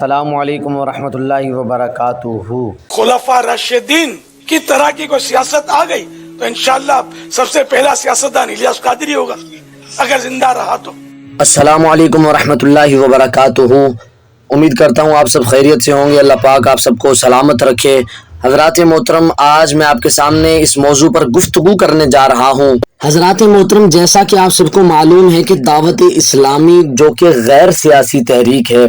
السلام علیکم ورحمۃ اللہ وبرکاتہ۔ خلفاء راشدین کی طرح کی کوئی سیاست آ گئی تو انشاءاللہ سب سے پہلا سیاستدان الیاس قادری ہوگا اگر زندہ رہا تو۔ السلام علیکم ورحمۃ اللہ وبرکاتہ۔ امید کرتا ہوں آپ سب خیریت سے ہوں گے، اللہ پاک آپ سب کو سلامت رکھے۔ حضرات محترم، آج میں آپ کے سامنے اس موضوع پر گفتگو کرنے جا رہا ہوں۔ حضرات محترم، جیسا کہ آپ سب کو معلوم ہے کہ دعوت اسلامی جو کہ غیر سیاسی تحریک ہے،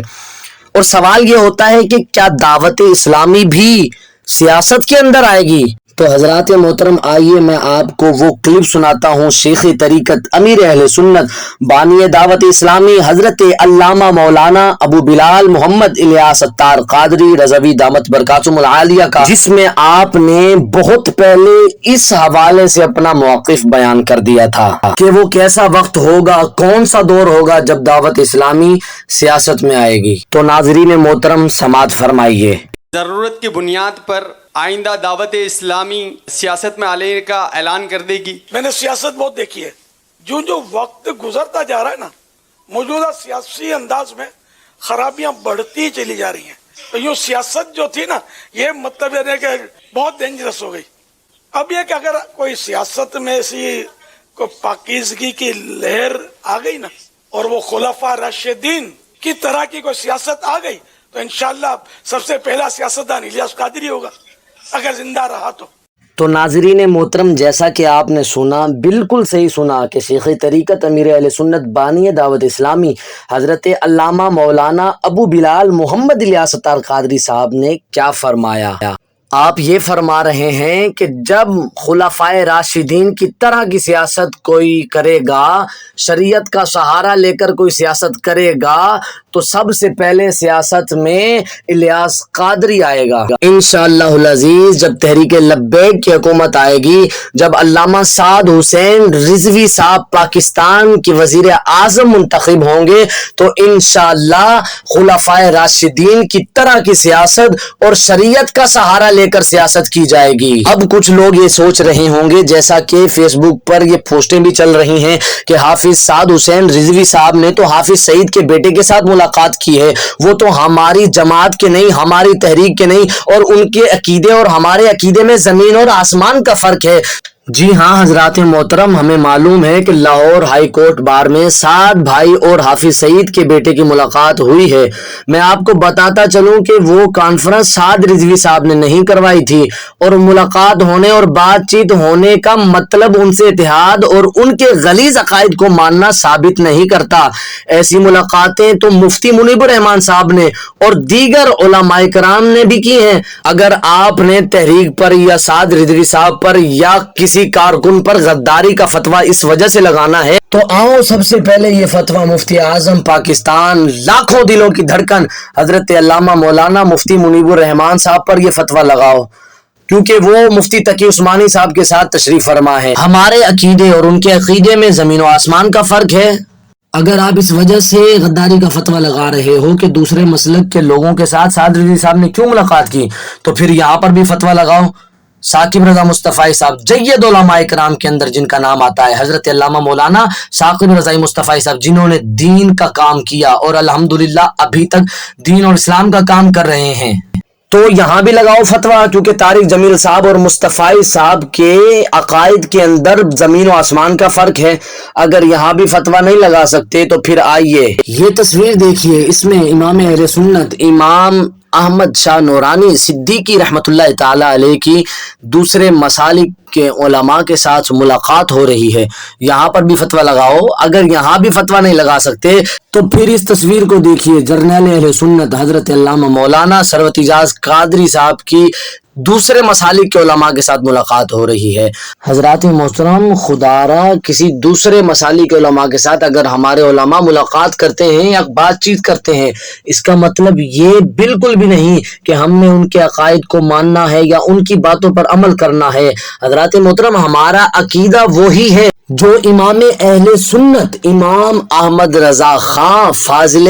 اور سوال یہ ہوتا ہے کہ کیا دعوت اسلامی بھی سیاست کے اندر آئے گی؟ تو حضرات محترم، آئیے میں آپ کو وہ کلپ سناتا ہوں شیخ طریقت امیر اہل سنت بانی دعوت اسلامی حضرت علامہ مولانا ابو بلال محمد الیاس اتار قادری رضوی دامت برکاتہم العالیہ کا، جس میں آپ نے بہت پہلے اس حوالے سے اپنا موقف بیان کر دیا تھا کہ وہ کیسا وقت ہوگا، کون سا دور ہوگا جب دعوت اسلامی سیاست میں آئے گی۔ تو ناظرین محترم، سماعت فرمائیے۔ ضرورت کی بنیاد پر آئندہ دعوت اسلامی سیاست میں آنے کا اعلان کر دے گی۔ میں نے سیاست بہت دیکھی ہے، جو وقت گزرتا جا رہا ہے نا، موجودہ سیاسی انداز میں خرابیاں بڑھتی چلی جا رہی ہیں۔ تو یوں سیاست جو تھی نا، یہ مطلب یہ ہے کہ بہت ڈینجرس ہو گئی۔ اب یہ کہ اگر کوئی سیاست میں ایسی کوئی پاکیزگی کی لہر آ گئی نا، اور وہ خلفاء راشدین کی طرح کی کوئی سیاست آ گئی تو انشاءاللہ سب سے پہلا سیاستدان الیاس قادری ہوگا اگر زندہ رہا تو۔ تو ناظرین محترم، جیسا کہ آپ نے سنا، بالکل صحیح سنا کہ شیخ طریقت امیر اہل سنت بانی دعوت اسلامی حضرت علامہ مولانا ابو بلال محمد الیاس اتار قادری صاحب نے کیا فرمایا۔ آپ یہ فرما رہے ہیں کہ جب خلفاء راشدین کی طرح کی سیاست کوئی کرے گا، شریعت کا سہارا لے کر کوئی سیاست کرے گا، تو سب سے پہلے سیاست میں الیاس قادری آئے گا انشاءاللہ العزیز۔ جب تحریک لبیک کی حکومت آئے گی، جب علامہ سعد حسین رضوی صاحب پاکستان کے وزیر اعظم منتخب ہوں گے، تو انشاءاللہ خلفاء راشدین کی طرح کی سیاست اور شریعت کا سہارا لے کر سیاست کی جائے گی۔ اب کچھ لوگ یہ سوچ رہے ہوں گے، جیسا کہ فیس بک پر یہ پوسٹیں بھی چل رہی ہیں کہ حافظ سعد حسین رضوی صاحب نے تو حافظ سعید کے بیٹے کے ساتھ ملاقات کی ہے، وہ تو ہماری جماعت کے نہیں، ہماری تحریک کے نہیں، اور ان کے عقیدے اور ہمارے عقیدے میں زمین اور آسمان کا فرق ہے۔ جی ہاں حضرات محترم، ہمیں معلوم ہے کہ لاہور ہائی کورٹ بار میں سعد بھائی اور حافظ سعید کے بیٹے کی ملاقات ہوئی ہے۔ میں آپ کو بتاتا چلوں کہ وہ کانفرنس سعد رضوی صاحب نے نہیں کروائی تھی، اور ملاقات ہونے اور بات چیت ہونے کا مطلب ان سے اتحاد اور ان کے غلیظ عقائد کو ماننا ثابت نہیں کرتا۔ ایسی ملاقاتیں تو مفتی منیب الرحمان صاحب نے اور دیگر علماء کرام نے بھی کی ہیں۔ اگر آپ نے تحریک پر یا سعد رضوی صاحب پر یا کسی کارکن پر غداری کا فتویٰ اس وجہ سے لگانا ہے، تو آؤ سب سے پہلے یہ فتویٰ مفتی اعظم پاکستان، لاکھوں دلوں کی دھڑکن حضرت علامہ مولانا مفتی منیب الرحمان صاحب پر یہ فتویٰ لگاؤ، کیونکہ وہ مفتی تقی عثمانی صاحب کے ساتھ تشریف فرما ہے۔ ہمارے عقیدے اور ان کے عقیدے میں زمین و آسمان کا فرق ہے۔ اگر آپ اس وجہ سے غداری کا فتویٰ لگا رہے ہو کہ دوسرے مسلک کے لوگوں کے ساتھ سعد رضوی صاحب نے کیوں ملاقات کی، تو پھر یہاں پر بھی فتویٰ لگاؤ۔ ثاقب رضا مصطفی صاحب، جید علماء کرام کے اندر جن کا نام آتا ہے، حضرت علامہ مولانا ثاقب رضا مصطفی صاحب، جنہوں نے دین کا کام کیا اور الحمدللہ ابھی تک دین اور اسلام کا کام کر رہے ہیں، تو یہاں بھی لگاؤ فتویٰ، کیونکہ طارق جمیل صاحب اور مصطفی صاحب کے عقائد کے اندر زمین و آسمان کا فرق ہے۔ اگر یہاں بھی فتویٰ نہیں لگا سکتے تو پھر آئیے یہ تصویر دیکھیے، اس میں امام اہل سنت امام احمد شاہ نورانی صدیقی رحمت اللہ تعالی علیہ کی دوسرے مسالک کے علماء کے ساتھ ملاقات ہو رہی ہے۔ یہاں پر بھی فتویٰ لگاؤ۔ اگر یہاں بھی فتویٰ نہیں لگا سکتے تو پھر اس تصویر کو دیکھیے، جرنیل اہل سنت حضرت علامہ مولانا ثروت اعجاز قادری صاحب کی دوسرے مسالک کے علماء کے ساتھ ملاقات ہو رہی ہے۔ حضرات محترم، خدارا کسی دوسرے مسالک کے علماء کے ساتھ اگر ہمارے علماء ملاقات کرتے ہیں یا بات چیت کرتے ہیں، اس کا مطلب یہ بالکل بھی نہیں کہ ہم نے ان کے عقائد کو ماننا ہے یا ان کی باتوں پر عمل کرنا ہے۔ حضرات محترم، ہمارا عقیدہ وہی ہے جو امام اہل سنت امام احمد رضا خان فاضل